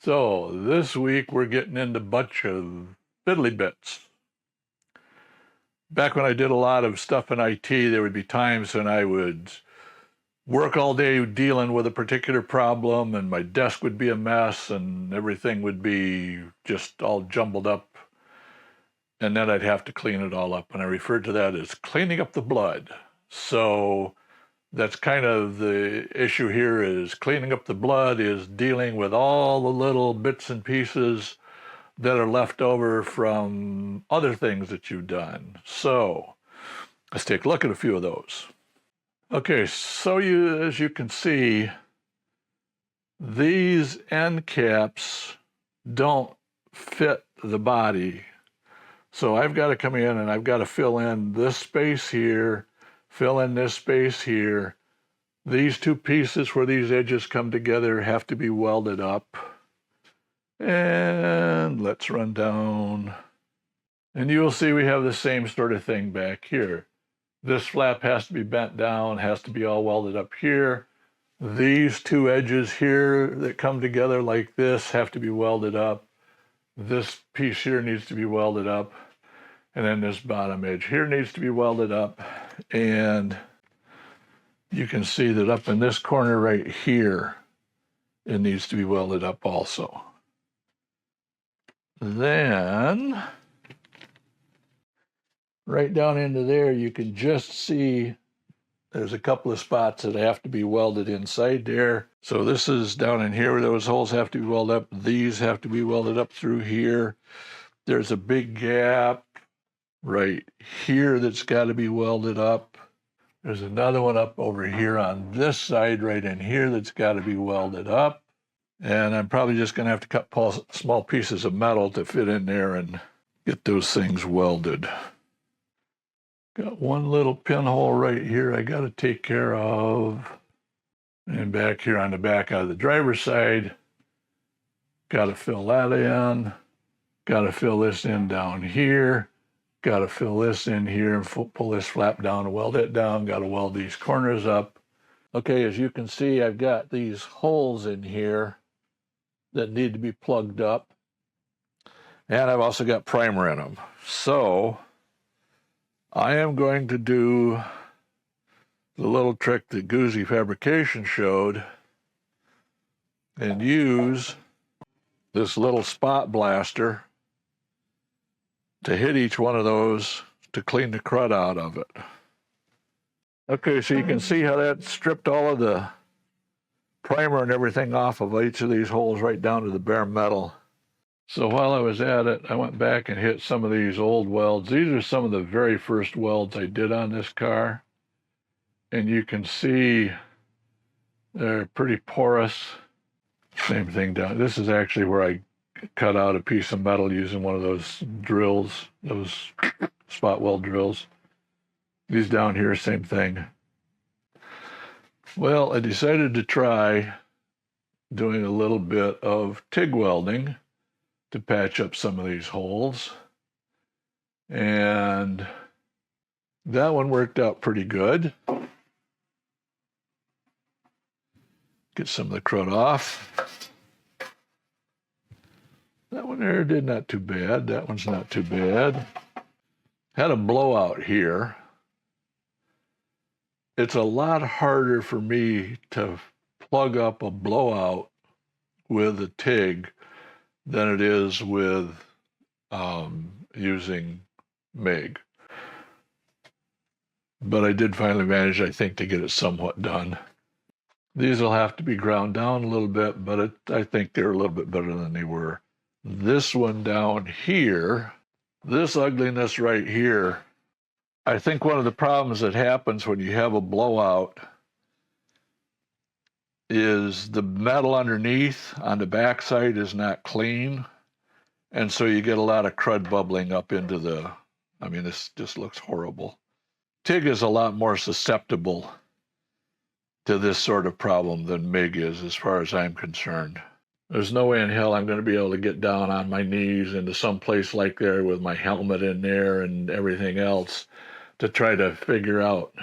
So this week we're getting into a bunch of fiddly bits. Back when I did a lot of stuff in IT, there would be times when I would work all day dealing with a particular problem and my desk would be a mess and everything would be just all jumbled up. And then I'd have to clean it all up. And I referred to that as cleaning up the blood. So that's kind of the issue here, is cleaning up the blood is dealing with all the little bits and pieces that are left over from other things that you've done. So let's take a look at a few of those. Okay, so as you can see, these end caps don't fit the body. So I've got to come in and I've got to fill in this space here, fill in this space here. These two pieces where these edges come together have to be welded up. And let's run down. And you will see we have the same sort of thing back here. This flap has to be bent down, has to be all welded up here. These two edges here that come together like this have to be welded up. This piece here needs to be welded up. And then this bottom edge here needs to be welded up. And you can see that up in this corner right here, it needs to be welded up also. Then, right down into there, you can just see there's a couple of spots that have to be welded inside there. So this is down in here where those holes have to be welded up. These have to be welded up through here. There's a big gap right here that's got to be welded up. There's another one up over here on this side right in here that's got to be welded up. And I'm probably just going to have to cut small pieces of metal to fit in there and get those things welded. Got one little pinhole right here I got to take care of. And back here on the back of the driver's side, got to fill that in. Got to fill this in down here. Got to fill this in here and pull this flap down and weld it down. Got to weld these corners up. Okay, as you can see, I've got these holes in here that need to be plugged up. And I've also got primer in them. So I am going to do the little trick that Guzzi Fabrication showed and use this little spot blaster to hit each one of those to clean the crud out of it. Okay, so you can see how that stripped all of the primer and everything off of each of these holes right down to the bare metal. So while I was at it, I went back and hit some of these old welds. These are some of the very first welds I did on this car. And you can see they're pretty porous. Same thing down. This is actually where I cut out a piece of metal using one of those drills, those spot weld drills. These down here, same thing. Well, I decided to try doing a little bit of TIG welding to patch up some of these holes. And that one worked out pretty good. Get some of the crud off. That one there did not too bad. That one's not too bad. Had a blowout here. It's a lot harder for me to plug up a blowout with a TIG than it is with using MIG. But I did finally manage, I think, to get it somewhat done. These will have to be ground down a little bit, but I think they're a little bit better than they were. This one down here, this ugliness right here, I think one of the problems that happens when you have a blowout is the metal underneath on the backside is not clean. And so you get a lot of crud bubbling up into this just looks horrible. TIG is a lot more susceptible to this sort of problem than MIG is, as far as I'm concerned. There's no way in hell I'm going to be able to get down on my knees into some place like there with my helmet in there and everything else to try to figure out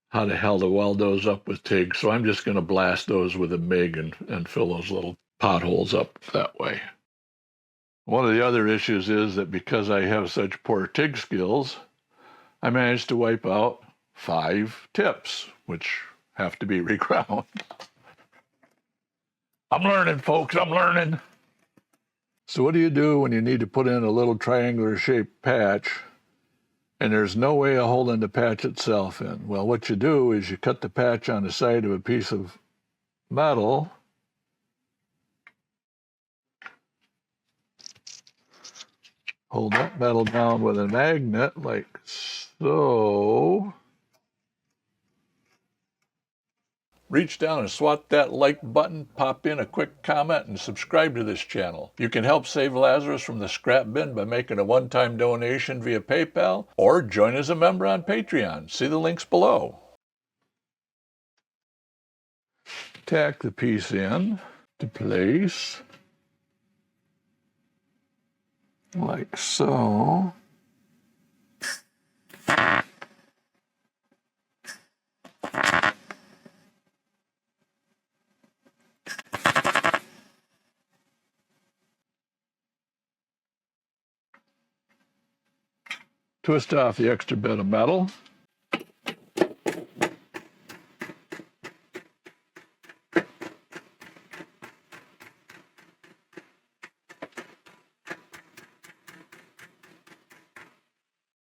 how the hell to weld those up with TIG. So I'm just going to blast those with a MIG and fill those little potholes up that way. One of the other issues is that because I have such poor TIG skills, I managed to wipe out 5 tips, which have to be reground. I'm learning, folks, I'm learning. So what do you do when you need to put in a little triangular shaped patch and there's no way of holding the patch itself in? Well, what you do is you cut the patch on the side of a piece of metal, hold that metal down with a magnet like so. Reach down and swat that like button, pop in a quick comment, and subscribe to this channel. You can help save Lazarus from the scrap bin by making a one-time donation via PayPal or join as a member on Patreon. See the links below. Tack the piece in to place like so. Twist off the extra bit of metal.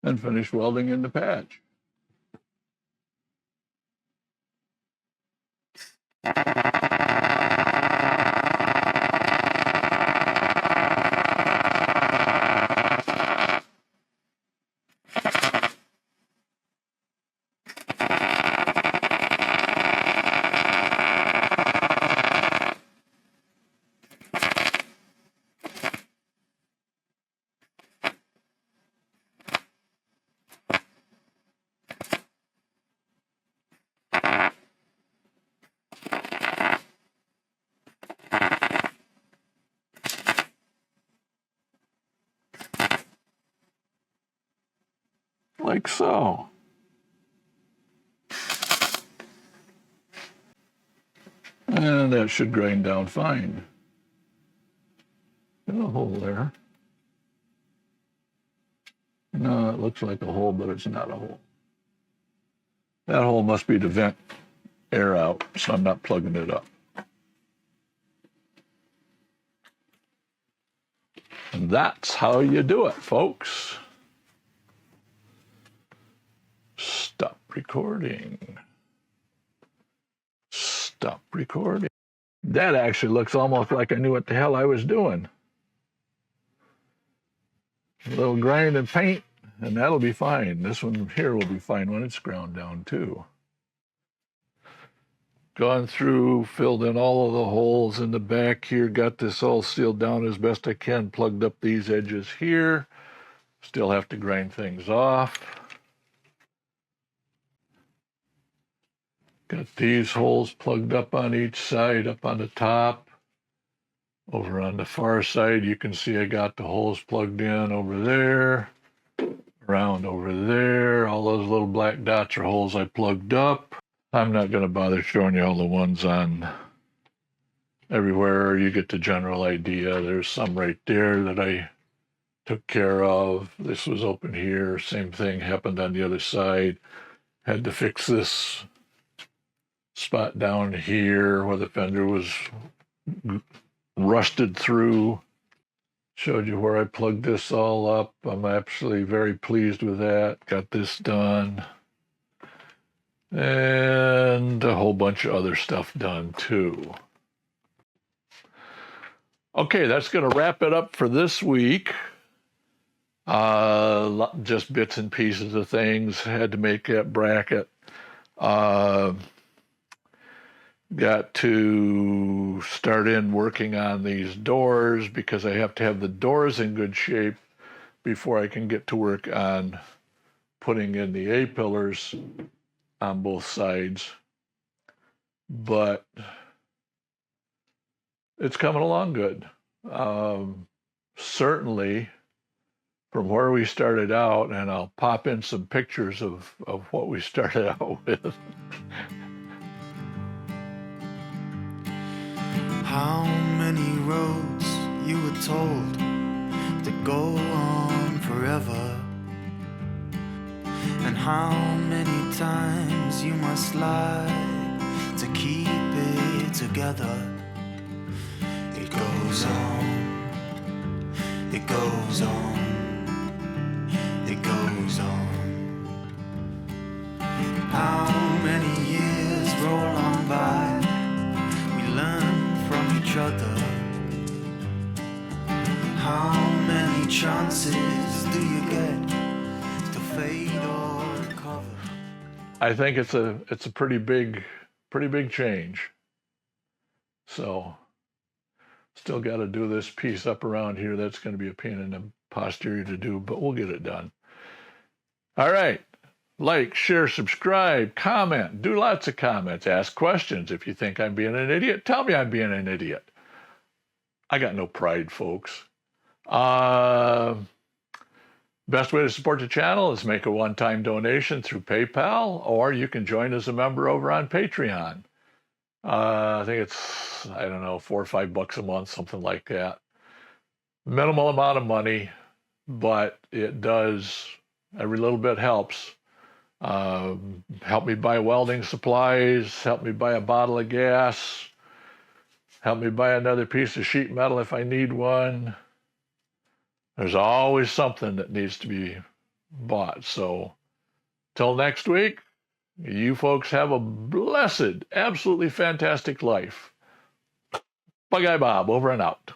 And finish welding in the patch. Like so. And that should grind down fine. Got a hole there. No, it looks like a hole, but it's not a hole. That hole must be to vent air out, so I'm not plugging it up. And that's how you do it, folks. Stop recording. Stop recording. That actually looks almost like I knew what the hell I was doing. A little grind and paint, and that'll be fine. This one here will be fine when it's ground down too. Gone through, filled in all of the holes in the back here, got this all sealed down as best I can, plugged up these edges here. Still have to grind things off. Got these holes plugged up on each side, up on the top. Over on the far side, you can see I got the holes plugged in over there, around over there. All those little black dots are holes I plugged up. I'm not going to bother showing you all the ones on everywhere. You get the general idea. There's some right there that I took care of. This was open here. Same thing happened on the other side. Had to fix this spot down here where the fender was rusted through. Showed you where I plugged this all up. I'm actually very pleased with that. Got this done. And a whole bunch of other stuff done too. Okay, that's going to wrap it up for this week. Just bits and pieces of things. Had to make that bracket. Got to start in working on these doors because I have to have the doors in good shape before I can get to work on putting in the A-pillars on both sides. But it's coming along good. Certainly from where we started out, and I'll pop in some pictures of what we started out with. How many roads you were told to go on forever, and how many times you must lie to keep it together. It goes on, it goes on, it goes on. How many years roll on by, we learn from each other. How many chances do you get to fade or recover? I think it's a pretty big change. So still got to do this piece up around here. That's going to be a pain in the posterior to do, but we'll get it done. All right. Like, share, subscribe, comment, do lots of comments, ask questions. If you think I'm being an idiot, tell me I'm being an idiot. I got no pride, folks. Best way to support the channel is make a one-time donation through PayPal, or you can join as a member over on Patreon. I think it's, I don't know, $4 or $5 a month, something like that. Minimal amount of money, but it does, every little bit helps. Help me buy welding supplies, help me buy a bottle of gas, help me buy another piece of sheet metal if I need one. There's always something that needs to be bought. So till next week, you folks have a blessed, absolutely fantastic life. BugeyeBob, over and out.